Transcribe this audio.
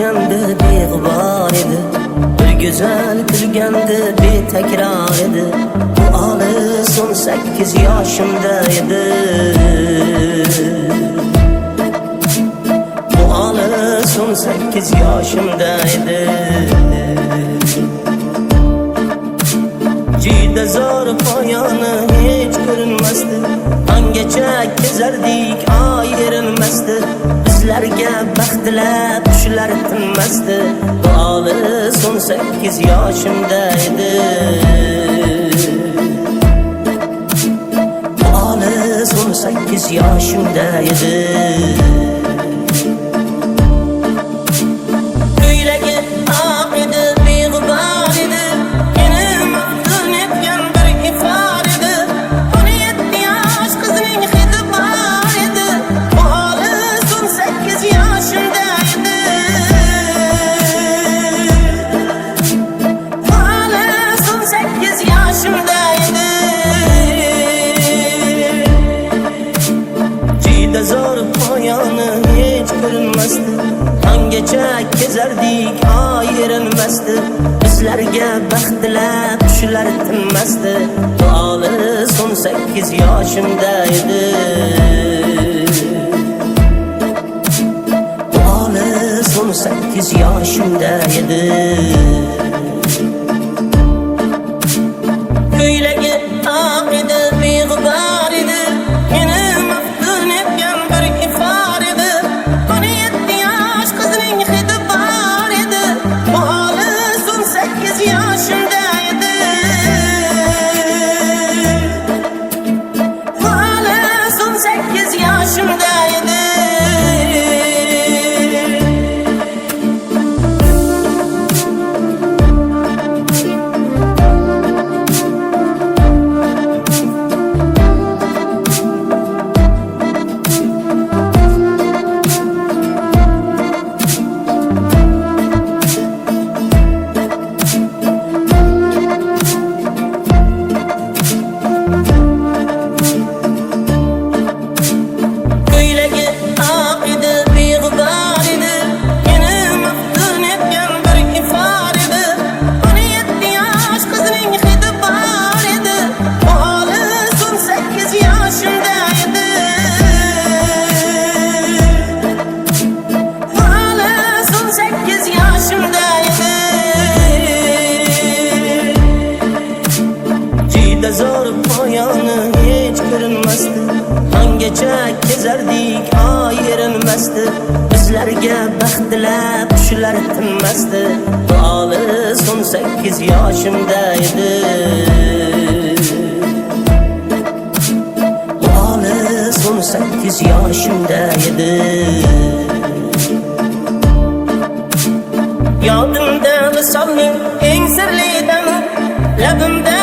sevganda beg'ubor edi, bir go'zal kulganda betakrar edi. Bu olis 18 yoshimda edi. Bu olis 18 yoshimda edi. Juda zo'r poyoni hech ko'rinmasdi, angacha kezardik oy erinmasdi. Bizlarga baxtlar qushlar tinmasdi. Bu olis 18 yoshimda edi. Bu olis 18 yoshimda edi. Zo'r poyoni hech ko'rinmasdi, angacha kezardik oy erinmasdi. Bizlarga baxtlar qushlar tinmasdi. Bu olis 18 yoshimda edi. Bu olis 18 yoshimda edi. Ko'ylagi oq edi, beg'ubor edi. Zo'r poyoni hech ko'rinmasdi, angacha kezardik oy erinmasdi. Bizlarga baxtlar qushlar tinmasdi. Bu olis 18 yoshimda edi. Bu olis 18 yoshimda edi. Yodimda visolning eng sirli dami, labimda